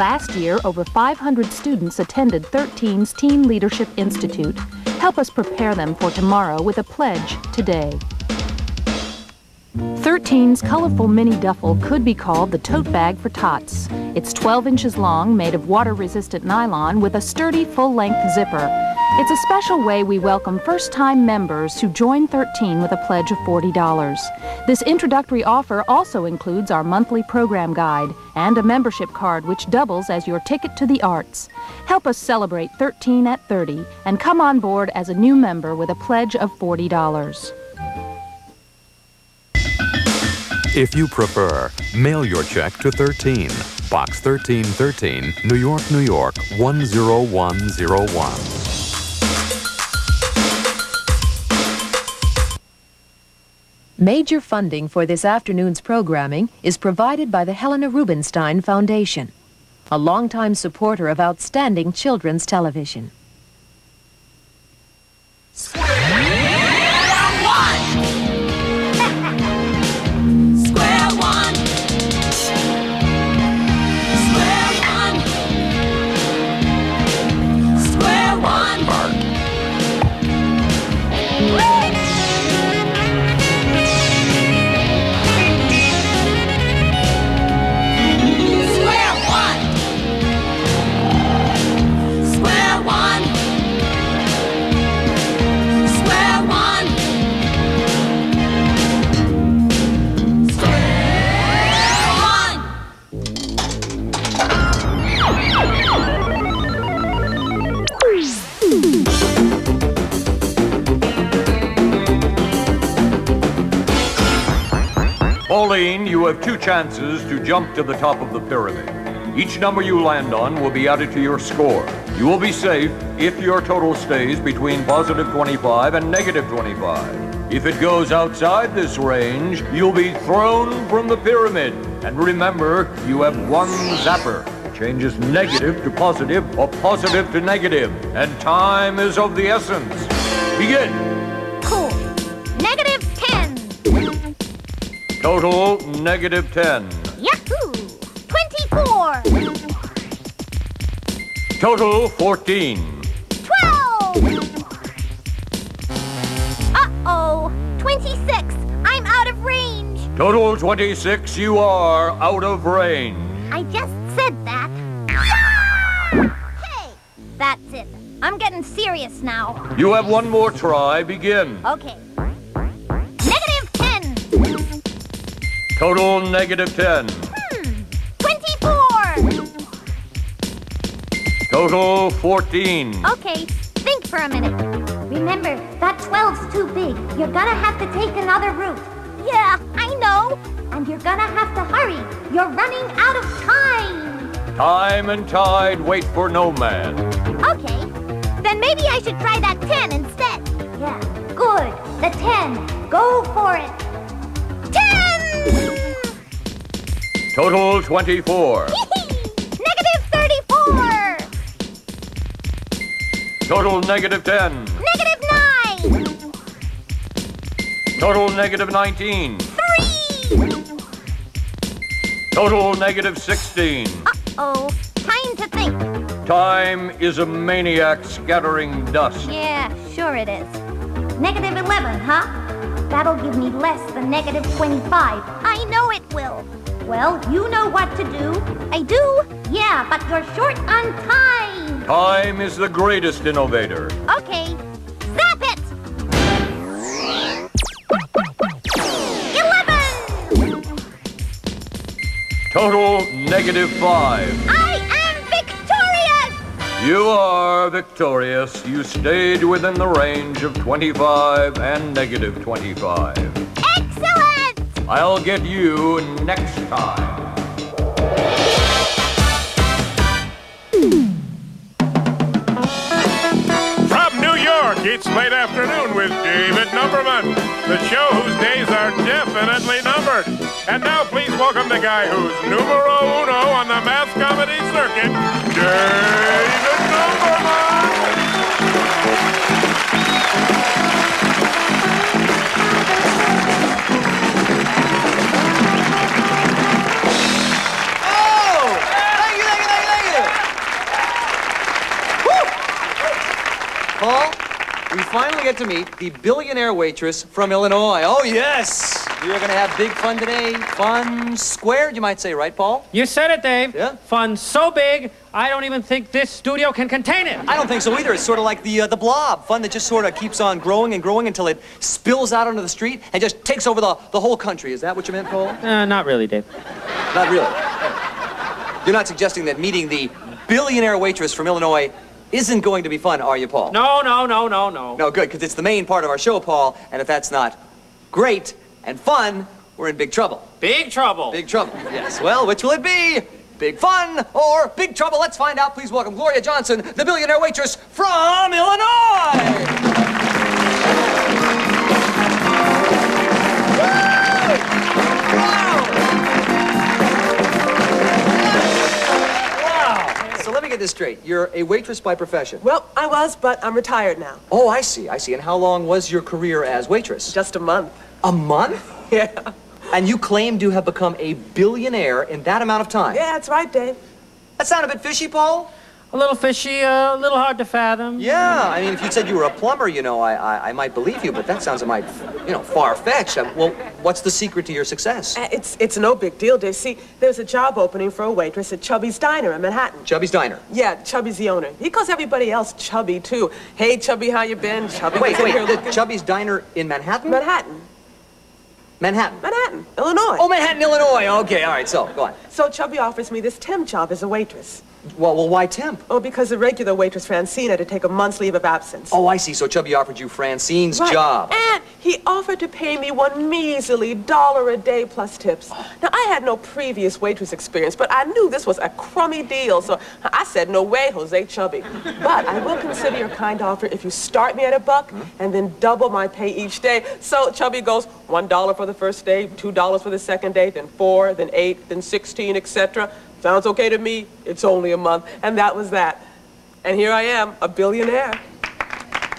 Last year, over 500 students attended 13's Teen Leadership Institute. Help us prepare them for tomorrow with a pledge today. 13's colorful mini duffel could be called the Tote Bag for Tots. It's 12 inches long, made of water-resistant nylon with a sturdy full-length zipper. It's a special way we welcome first-time members who join 13 with a pledge of $40. This introductory offer also includes our monthly program guide and a membership card which doubles as your ticket to the arts. Help us celebrate 13 at 30 and come on board as a new member with a pledge of $40. If you prefer, mail your check to 13, Box 1313, New York, New York, 10101. Major funding for this afternoon's programming is provided by the Helena Rubinstein Foundation, a longtime supporter of outstanding children's television. Pauline, you have 2 chances to jump to the top of the pyramid. Each number you land on will be added to your score. You will be safe if your total stays between positive 25 and negative 25. If it goes outside this range, you'll be thrown from the pyramid. And remember, you have 1 zapper. Changes negative to positive or positive to negative. And time is of the essence. Begin. Cool. Negative 10. Total, negative 10. Yahoo! 24. Total, 14. 12. Uh-oh. 26. I'm out of range. Total, 26. You are out of range. I just said that. Yeah! Hey! That's it. I'm getting serious now. You have 1 more try. Begin. Okay. Negative 10. Total, negative 10. 24. Total, 14. Okay, think for a minute. Remember, that 12's too big. You're gonna have to take another route. Yeah, I know. And you're gonna have to hurry. You're running out of time. Time and tide wait for no man. Okay, then maybe I should try that 10 instead. Yeah, good. The 10. Go for it. 10! Total, 24. Negative 34. Total, negative 10. Negative 9. Total, negative 19. 3. Total, negative 16. Uh-oh, time to think. Time is a maniac scattering dust. Yeah, sure it is. Negative 11, huh? That'll give me less than negative 25. I know it will. Well, you know what to do. I do? Yeah, but you're short on time. Time is the greatest innovator. Okay, zap it! 11! Total, negative 5. I am victorious! You are victorious. You stayed within the range of 25 and negative 25. Excellent! I'll get you next time. From New York, it's Late Afternoon with David Numberman, the show whose days are definitely numbered. And now please welcome the guy who's numero uno on the math comedy circuit, David Numberman! Paul, we finally get to meet the billionaire waitress from Illinois. Oh, yes! We are going to have big fun today. Fun squared, you might say, right, Paul? You said it, Dave. Yeah? Fun so big, I don't even think this studio can contain it. I don't think so either. It's sort of like the Blob. Fun that just sort of keeps on growing and growing until it spills out onto the street and just takes over the whole country. Is that what you meant, Paul? Not really, Dave. Not really. You're not suggesting that meeting the billionaire waitress from Illinois isn't going to be fun, are you, Paul? No. No, good, because it's the main part of our show, Paul, and if that's not great and fun, we're in big trouble. Big trouble. Big trouble, yes. Well, which will it be? Big fun or big trouble? Let's find out. Please welcome Gloria Johnson, the billionaire waitress from Illinois! So let me get this straight. You're a waitress by profession. Well, I was, but I'm retired now. Oh, I see. And how long was your career as waitress? Just a month. A month? Yeah. And you claim to have become a billionaire in that amount of time? Yeah, that's right, Dave. That sound a bit fishy, Paul? A little fishy, a little hard to fathom. Yeah, I mean, if you said you were a plumber, I might believe you, but that sounds a mite, far-fetched. Well, what's the secret to your success? It's no big deal, Dave. See, there's a job opening for a waitress at Chubby's Diner in Manhattan. Chubby's Diner? Yeah, Chubby's the owner. He calls everybody else Chubby, too. Hey, Chubby, how you been? Chubby, Wait, here looking... Chubby's Diner in Manhattan? Manhattan, Illinois. Oh, Manhattan, Illinois. Okay, all right, so, go on. So Chubby offers me this temp job as a waitress. Well, why temp? Oh, because the regular waitress, Francine, had to take a month's leave of absence. Oh, I see. So Chubby offered you Francine's job. And he offered to pay me $1 measly a day plus tips. Now, I had no previous waitress experience, but I knew this was a crummy deal, so I said, no way, Jose Chubby. But I will consider your kind offer if you start me at $1 and then double my pay each day. So Chubby goes, $1 for the first day, $2 for the second day, then $4, then $8, then $16, etc. Sounds okay to me. It's only a month. And that was that. And here I am, a billionaire.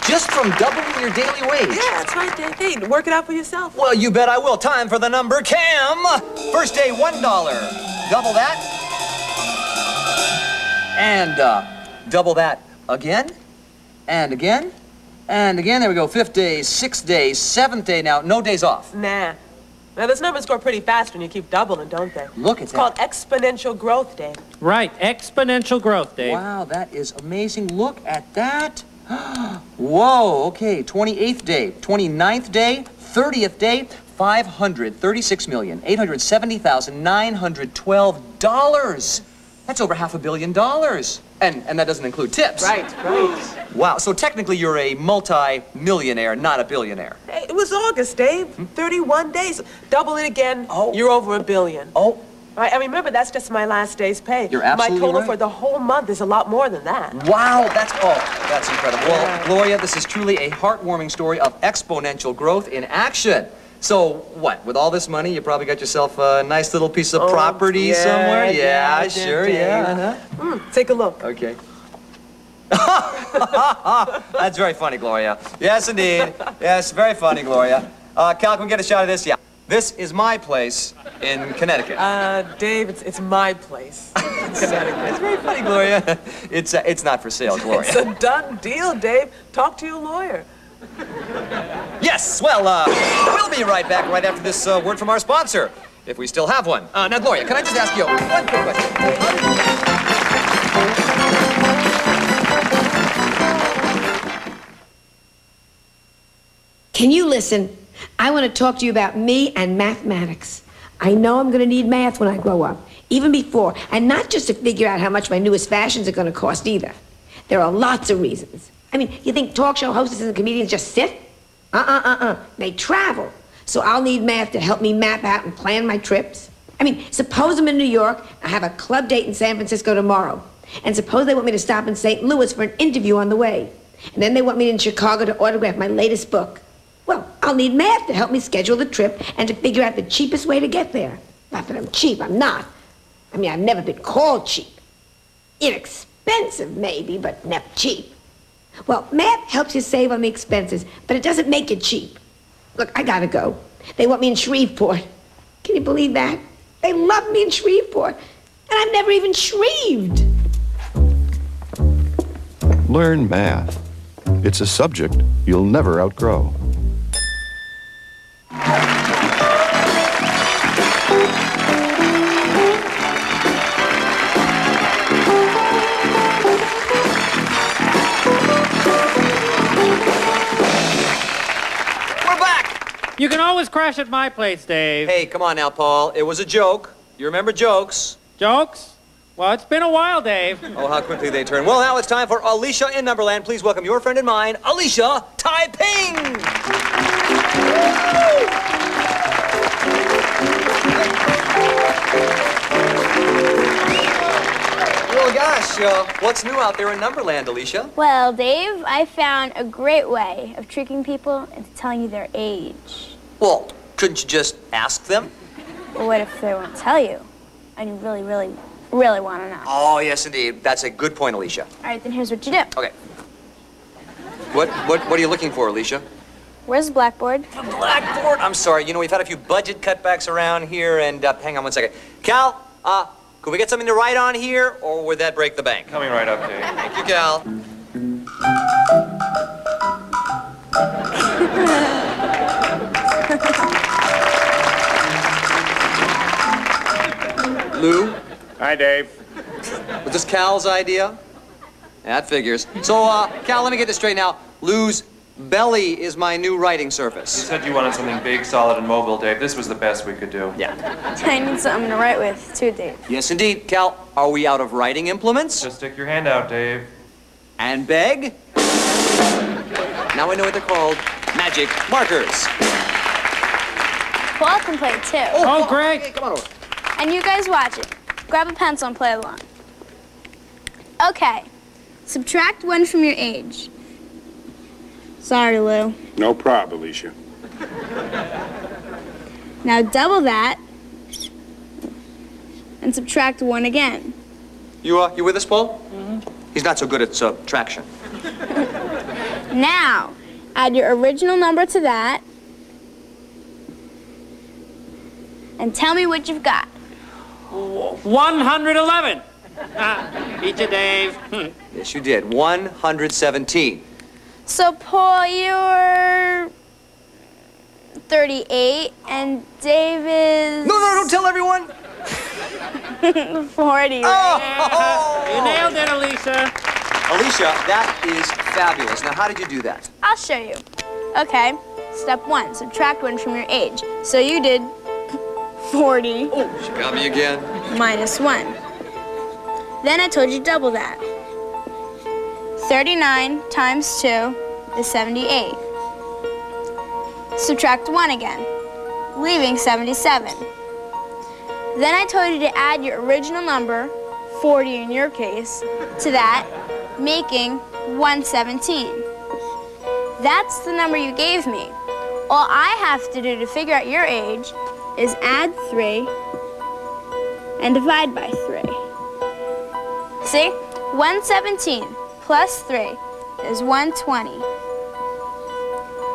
Just from doubling your daily wage? Yeah, that's right, Dave. Hey, work it out for yourself. Well, you bet I will. Time for the number cam. First day, $1. Double that. And double that again. And again. And again. There we go. 5th day, 6th day, 7th day. Now, no days off. Nah. Now, those numbers grow pretty fast when you keep doubling, don't they? Look at It's called exponential growth, Dave. Right, exponential growth, Dave. Wow, that is amazing. Look at that. Whoa, okay. 28th day, 29th day, 30th day, $536,870,912. That's over $500 million. And that doesn't include tips. Right. Wow, so technically you're a multi-millionaire, not a billionaire. Hey, it was August, Dave. 31 days. Double it again, you're over $1 billion. Oh. Right, and remember, that's just my last day's pay. You're absolutely My total right. for the whole month is a lot more than that. Wow, that's incredible. Well, Gloria, this is truly a heartwarming story of exponential growth in action. So, what, with all this money, you probably got yourself a nice little piece of property somewhere? Yeah, sure, yeah. Take a look. Okay. That's very funny, Gloria. Yes, indeed. Yes, very funny, Gloria. Cal, can we get a shot of this? Yeah. This is my place in Connecticut. Dave, it's my place in Connecticut. It's very funny, Gloria. It's not for sale, Gloria. It's a done deal, Dave. Talk to your lawyer. Yes, well, we'll be right back right after this word from our sponsor, if we still have one. Now, Gloria, can I just ask you one quick question? Can you listen? I want to talk to you about me and mathematics. I know I'm going to need math when I grow up, even before, and not just to figure out how much my newest fashions are going to cost either. There are lots of reasons. I mean, you think talk show hostesses and comedians just sit? They travel. So I'll need math to help me map out and plan my trips. I mean, suppose I'm in New York, I have a club date in San Francisco tomorrow, and suppose they want me to stop in St. Louis for an interview on the way, and then they want me in Chicago to autograph my latest book. Well, I'll need math to help me schedule the trip and to figure out the cheapest way to get there. Not that I'm cheap, I'm not. I mean, I've never been called cheap. Inexpensive, maybe, but never cheap. Well, math helps you save on the expenses, but it doesn't make you cheap. Look, I gotta go. They want me in Shreveport. Can you believe that? They love me in Shreveport, and I've never even shreved. Learn math. It's a subject you'll never outgrow. You can always crash at my place, Dave. Hey, come on now, Paul. It was a joke. You remember jokes? Jokes? Well, it's been a while, Dave. Oh, how quickly they turn. Well, now it's time for Alicia in Numberland. Please welcome your friend and mine, Alicia Taiping. Well, gosh, what's new out there in Numberland, Alicia? Well, Dave, I found a great way of tricking people into telling you their age. Well, couldn't you just ask them? Well, what if they won't tell you? And you really, really, really want to know. Oh, yes, indeed. That's a good point, Alicia. All right, then here's what you do. Okay. What are you looking for, Alicia? Where's the blackboard? The blackboard? I'm sorry. You know, we've had a few budget cutbacks around here, and hang on one second. Cal, could we get something to write on here, or would that break the bank? Coming right up, Dave. Thank you, Cal. Lou? Hi, Dave. Was this Cal's idea? That figures. So, Cal, let me get this straight now. Lou's Belly is my new writing surface. You said you wanted something big, solid, and mobile, Dave. This was the best we could do. Yeah. I need something to write with, too, Dave. Yes, indeed. Cal, are we out of writing implements? Just stick your hand out, Dave. And beg? Now I know what they're called. Magic markers. Paul can play it, too. Oh, great. Okay, come on over. And you guys watch it. Grab a pencil and play along. Okay. Subtract 1 from your age. Sorry, Lou. No problem, Alicia. Now double that and subtract 1 again. You with us, Paul? Mm-hmm. He's not so good at subtraction. Now, add your original number to that and tell me what you've got. 111. Beat you, Dave. Yes, you did. 117. So, Paul, you're 38, and Dave is... No, don't tell everyone! 40, right? You nailed it, Alicia. Alicia, that is fabulous. Now, how did you do that? I'll show you. Okay, step 1, subtract 1 from your age. So you did 40 Oh, she got me again. minus 1. Then I told you double that. 39 times 2 is 78. Subtract 1 again, leaving 77. Then I told you to add your original number, 40 in your case, to that, making 117. That's the number you gave me. All I have to do to figure out your age is add 3 and divide by 3. See? 117 plus 3 is 120.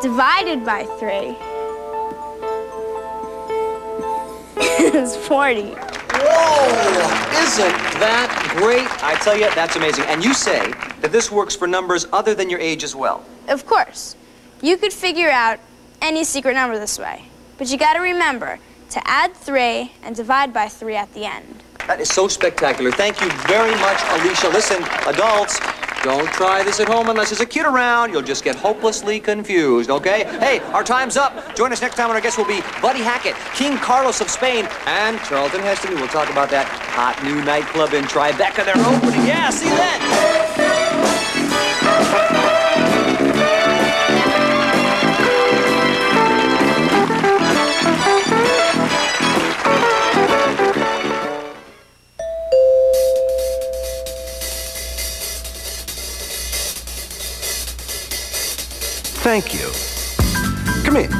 Divided by 3 is 40. Whoa! Isn't that great? I tell you, that's amazing. And you say that this works for numbers other than your age as well. Of course. You could figure out any secret number this way. But you gotta remember to add 3 and divide by 3 at the end. That is so spectacular. Thank you very much, Alicia. Listen, adults, don't try this at home unless there's a kid around. You'll just get hopelessly confused, okay? Hey, our time's up. Join us next time when our guests will be Buddy Hackett, King Carlos of Spain, and Charlton Heston. We'll talk about that hot new nightclub in Tribeca they're opening. Yeah, see you then. Thank you. Come here.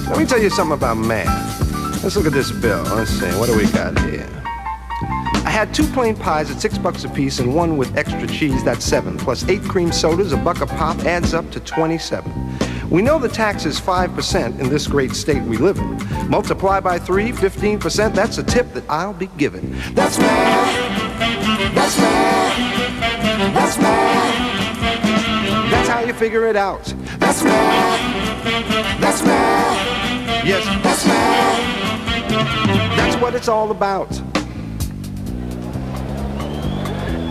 Let me tell you something about math. Let's look at this bill. Let's see. What do we got here? I had 2 plain pies at $6 a piece and 1 with extra cheese. That's 7. Plus 8 cream sodas, a buck a pop adds up to 27. We know the tax is 5% in this great state we live in. Multiply by 3, 15%. That's a tip that I'll be giving. That's math. That's math. That's math. That's how you figure it out. That's math. That's math. Yes, that's math. That's what it's all about.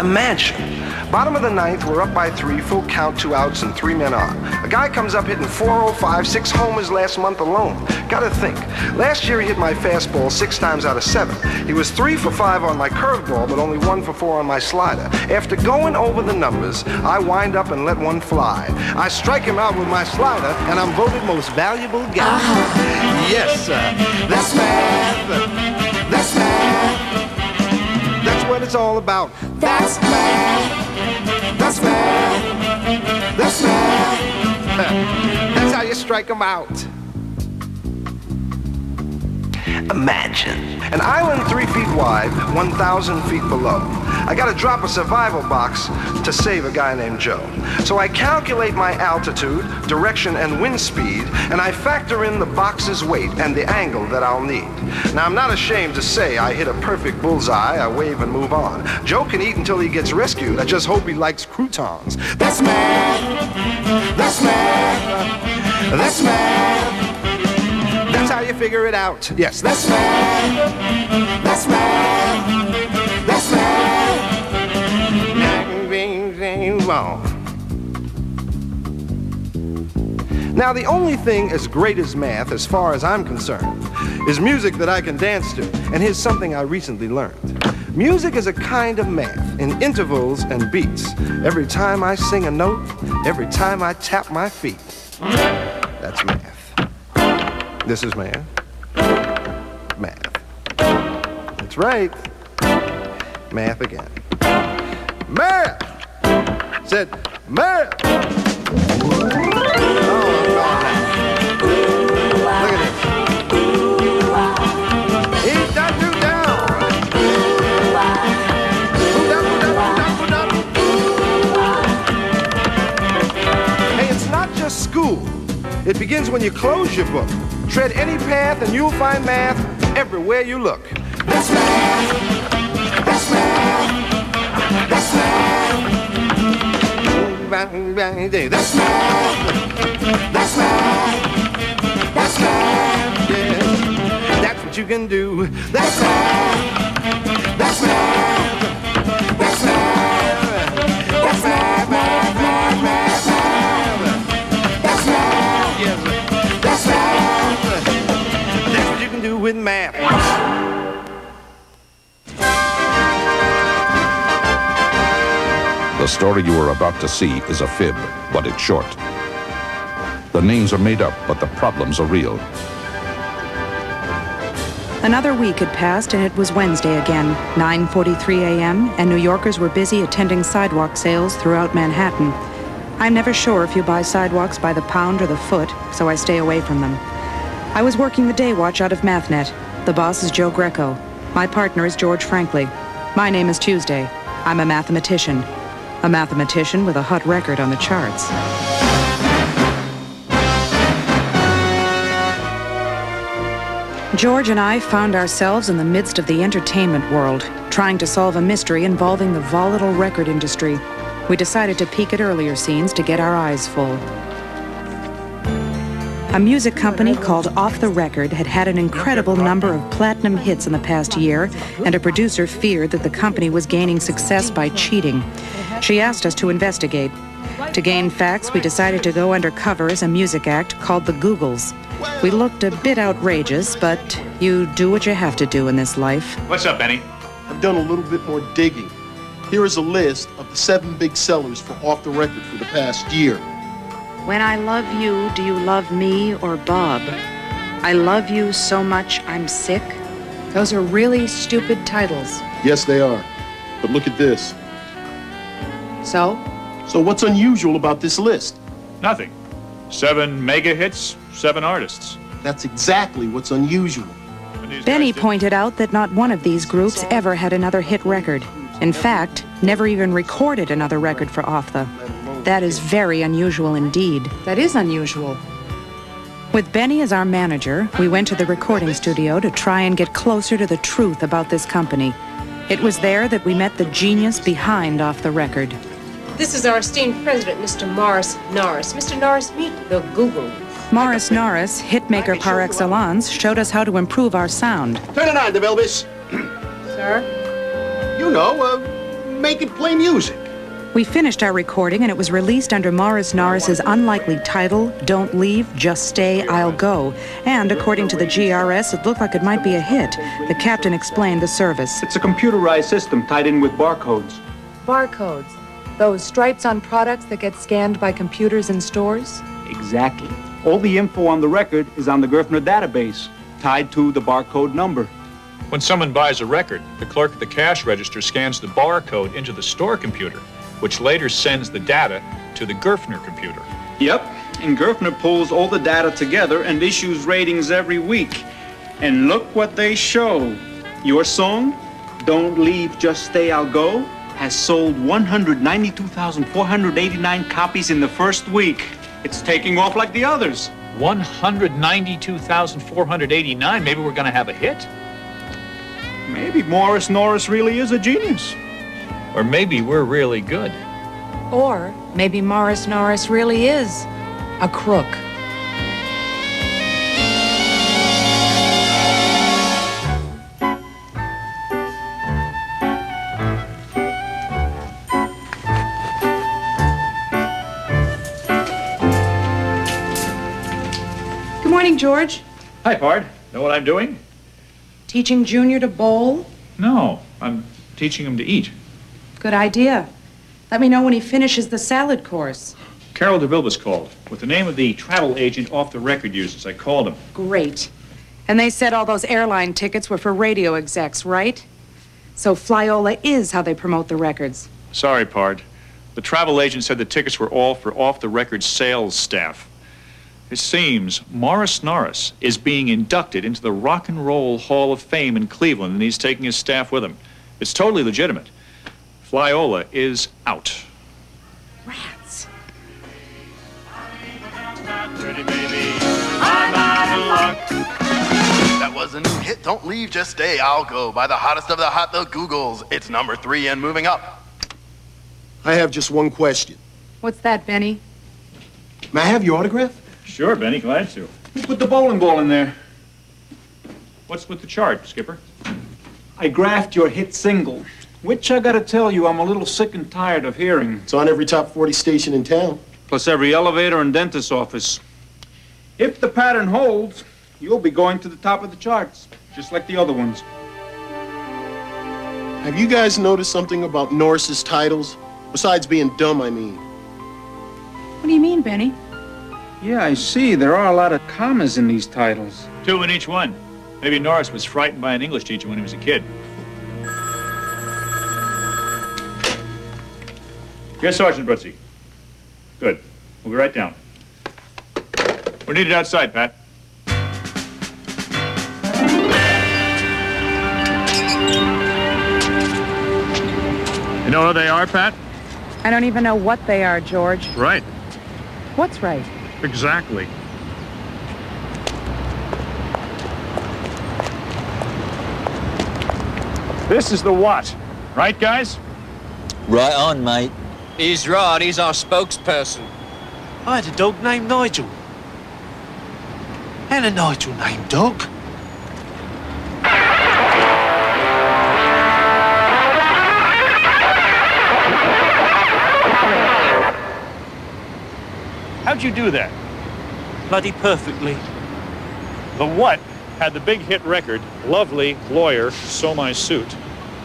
Imagine. Bottom of the ninth, we're up by 3, full count, 2 outs, and 3 men on. A guy comes up hitting 405, 6 homers last month alone. Gotta think. Last year he hit my fastball 6 times out of 7. He was 3 for 5 on my curveball, but only 1 for 4 on my slider. After going over the numbers, I wind up and let one fly. I strike him out with my slider, and I'm voted most valuable guy. Yes, sir. That's math. That's math. That's what it's all about. That's math. That's math. That's math. That's how you strike them out. Imagine an island 3 feet wide, 1,000 feet below. I gotta drop a survival box to save a guy named Joe. So I calculate my altitude, direction, and wind speed, and I factor in the box's weight and the angle that I'll need. Now, I'm not ashamed to say I hit a perfect bullseye. I wave and move on. Joe can eat until he gets rescued. I just hope he likes croutons. That's math. That's math. That's math. That's how you figure it out. Yes, that's math. That's math. That's math. Now, the only thing as great as math, as far as I'm concerned, is music that I can dance to. And here's something I recently learned. Music is a kind of math in intervals and beats. Every time I sing a note, every time I tap my feet. That's math. This is math. Math. That's right. Math again. Math! Said math! Oh, look at this. Eat that dude down. Hey, it's not just school. It begins when you close your book. Tread any path and you'll find math everywhere you look. That's math. That's math. That's math. That's math. That's math. That's math. Yes. That's what you can do. That's math. That's math. That's math. That's math. Math. Math. Math. Math. That's math. Yes. That's math. That's what you can do with math. The story you are about to see is a fib, but it's short. The names are made up, but the problems are real. Another week had passed, and it was Wednesday again, 9:43 a.m., and New Yorkers were busy attending sidewalk sales throughout Manhattan. I'm never sure if you buy sidewalks by the pound or the foot, so I stay away from them. I was working the day watch out of Mathnet. The boss is Joe Greco. My partner is George Franklin. My name is Tuesday. I'm a mathematician. A mathematician with a hot record on the charts. George and I found ourselves in the midst of the entertainment world, trying to solve a mystery involving the volatile record industry. We decided to peek at earlier scenes to get our eyes full. A music company called Offthe Record had had an incredible number of platinum hits in the past year, and a producer feared that the company was gaining success by cheating. She asked us to investigate. To gain facts, we decided to go undercover as a music act called the Googles. We looked a bit outrageous, but you do what you have to do in this life. What's up, Benny? I've done a little bit more digging. Here is a list of the 7 big sellers for Offthe Record for the past year. When I love you, do you love me or Bob? I love you so much I'm sick. Those are really stupid titles. Yes, they are. But look at this. So? So what's unusual about this list? Nothing. 7 mega hits, 7 artists. That's exactly what's unusual. Benny pointed out that not one of these groups ever had another hit record. In fact, never even recorded another record for Offthe. That is very unusual indeed. That is unusual. With Benny as our manager, we went to the recording studio to try and get closer to the truth about this company. It was there that we met the genius behind Offthe Record. This is our esteemed president, Mr. Morris Norris. Mr. Norris, meet the Google. Morris Norris, hitmaker par excellence, showed us how to improve our sound. Turn it on, DeVilbiss. Sir? You know, make it play music. We finished our recording and it was released under Morris Norris's unlikely title, Don't Leave, Just Stay, I'll Go. And according to the GRS, it looked like it might be a hit. The captain explained the service. It's a computerized system tied in with barcodes. Barcodes? Those stripes on products that get scanned by computers in stores? Exactly. All the info on the record is on the Gerfner database, tied to the barcode number. When someone buys a record, the clerk at the cash register scans the barcode into the store computer, which later sends the data to the Gerfner computer. Yep, and Gerfner pulls all the data together and issues ratings every week. And look what they show. Your song, Don't Leave, Just Stay, I'll Go, has sold 192,489 copies in the first week. It's taking off like the others. 192,489? Maybe we're gonna have a hit? Maybe Morris Norris really is a genius. Or maybe we're really good. Or maybe Morris Norris really is a crook. Good morning, George. Hi, Pard. Know what I'm doing? Teaching Junior to bowl? No, I'm teaching him to eat. Good idea. Let me know when he finishes the salad course. Carol DeVilbiss called, with the name of the travel agent Offthe Record uses. I called him. Great. And they said all those airline tickets were for radio execs, right? So Flyola is how they promote the records. Sorry, Pard. The travel agent said the tickets were all for Offthe Record sales staff. It seems Morris Norris is being inducted into the Rock and Roll Hall of Fame in Cleveland, and he's taking his staff with him. It's totally legitimate. Flyola is out. Rats. That was a new hit. Don't leave, just stay, I'll go. By the hottest of the hot, the Googles. It's number 3 and moving up. I have just one question. What's that, Benny? May I have your autograph? Sure, Benny, glad to. Who put the bowling ball in there? What's with the chart, Skipper? I graphed your hit single, which I gotta tell you, I'm a little sick and tired of hearing. It's on every top 40 station in town. Plus every elevator and dentist's office. If the pattern holds, you'll be going to the top of the charts, just like the other ones. Have you guys noticed something about Norris's titles? Besides being dumb, I mean. What do you mean, Benny? Yeah, I see. There are a lot of commas in these titles. 2 in each one. Maybe Norris was frightened by an English teacher when he was a kid. Yes, Sergeant Brutzy. Good. We'll be right down. We're needed outside, Pat. You know who they are, Pat? I don't even know what they are, George. Right. What's right? Exactly. This is the what, right, guys? Right on, mate. He's right, he's our spokesperson. I had a dog named Nigel. And a Nigel named Doug. How'd you do that? Bloody perfectly. The what had the big hit record, Lovely Lawyer, So My Suit.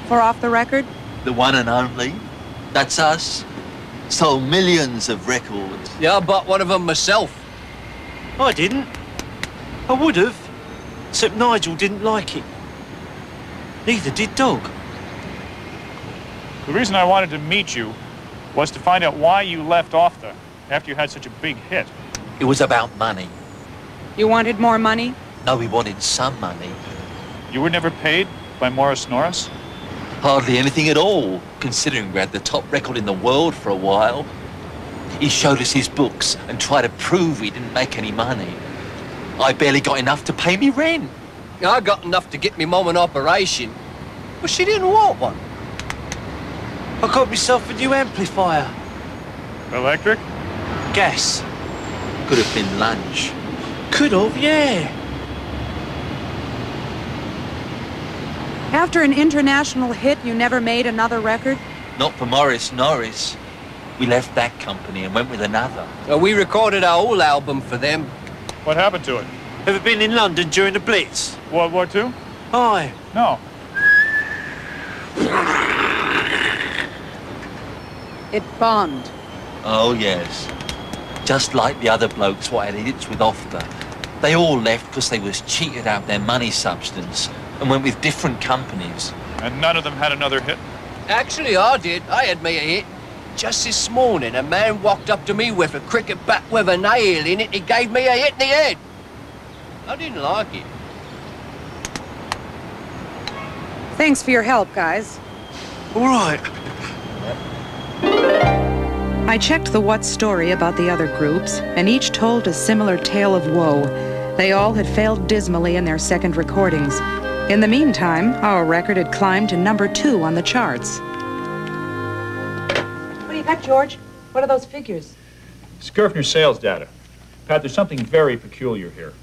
For Offthe Record? The one and only. That's us. Sold millions of records. Yeah, I bought one of them myself. I didn't. I would have, except Nigel didn't like it. Neither did Doug. The reason I wanted to meet you was to find out why you left Offthe after you had such a big hit. It was about money. You wanted more money? No, we wanted some money. You were never paid by Morris Norris? Hardly anything at all, considering we had the top record in the world for a while. He showed us his books and tried to prove we didn't make any money. I barely got enough to pay me rent. I got enough to get me mum an operation, but she didn't want one. I got myself a new amplifier. Electric? Gas. Could have been lunch. Could have, yeah. After an international hit, you never made another record? Not for Morris Norris. We left that company and went with another. We recorded our whole album for them. What happened to it? Ever been in London during the Blitz? World War II? Aye. No. It bombed. Oh, yes. Just like the other blokes what had hits with Offthe. They all left because they was cheated out their money substance and went with different companies. And none of them had another hit? Actually, I did. I had me a hit. Just this morning, a man walked up to me with a cricket bat with a nail in it. He gave me a hit in the head. I didn't like it. Thanks for your help, guys. All right. I checked the What story about the other groups, and each told a similar tale of woe. They all had failed dismally in their second recordings. In the meantime, our record had climbed to number 2 on the charts. What do you got, George? What are those figures? It's Gerfner sales data. Pat, there's something very peculiar here.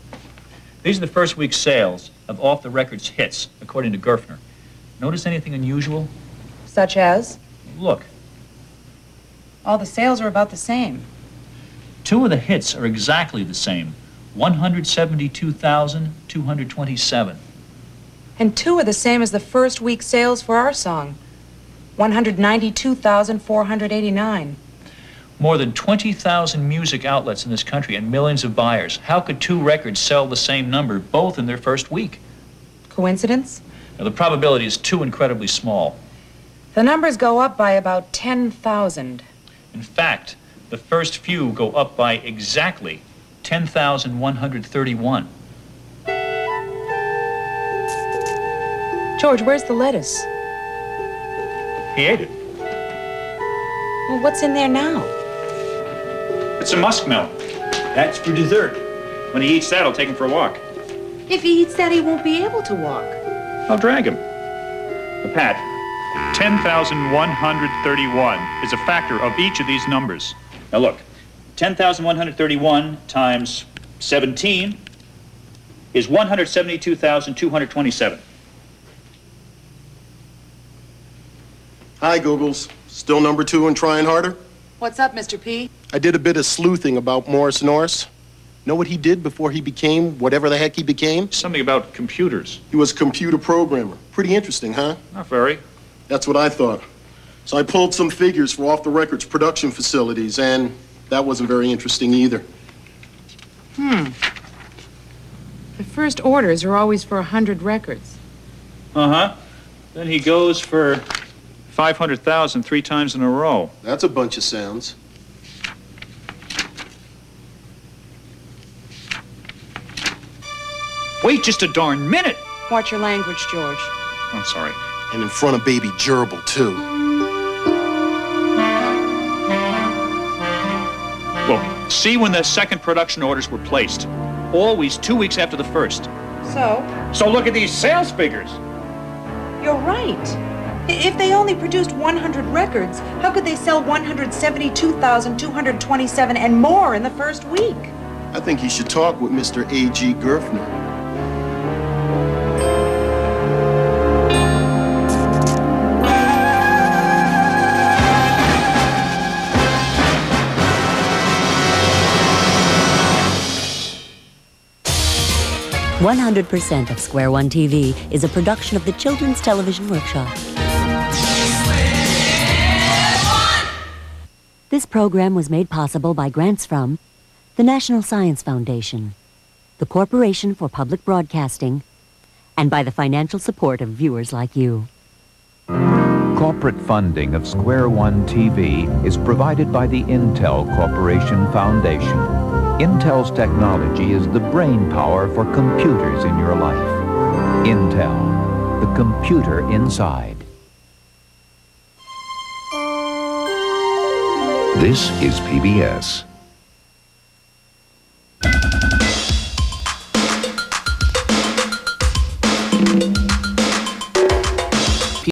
These are the first week's sales of Offthe Record's hits, according to Gerfner. Notice anything unusual? Such as? Look. All the sales are about the same. 2 of the hits are exactly the same. 172,227. And 2 are the same as the first week's sales for our song. 192,489. More than 20,000 music outlets in this country and millions of buyers. How could 2 records sell the same number, both in their first week? Coincidence? Now, the probability is too incredibly small. The numbers go up by about 10,000. In fact, the first few go up by exactly 10,131. George, where's the lettuce? He ate it. Well, what's in there now? It's a muskmelon. That's for dessert. When he eats that, I'll take him for a walk. If he eats that, he won't be able to walk. I'll drag him. Pat, 10,131 is a factor of each of these numbers. Now look, 10,131 times 17 is 172,227. Hi, Googles. Still number 2 and trying harder? What's up, Mr. P? I did a bit of sleuthing about Morris Norris. Know what he did before he became whatever the heck he became? Something about computers. He was a computer programmer. Pretty interesting, huh? Not very. That's what I thought. So I pulled some figures for Offthe Record's production facilities, and that wasn't very interesting either. The first orders are always for 100 records. Uh-huh. Then he goes for 500,000 3 times in a row. That's a bunch of sounds. Wait just a darn minute! Watch your language, George. I'm sorry. And in front of baby gerbil, too. Well, see when the second production orders were placed. Always 2 weeks after the first. So look at these sales figures. you're right. If they only produced 100 records, how could they sell 172,227 and more in the first week? I think you should talk with Mr. A.G. Gerfner. 100% of Square One TV is a production of the Children's Television Workshop. This program was made possible by grants from the National Science Foundation, the Corporation for Public Broadcasting, and by the financial support of viewers like you. Corporate funding of Square One TV is provided by the Intel Corporation Foundation. Intel's technology is the brain power for computers in your life. Intel, the computer inside. This is PBS.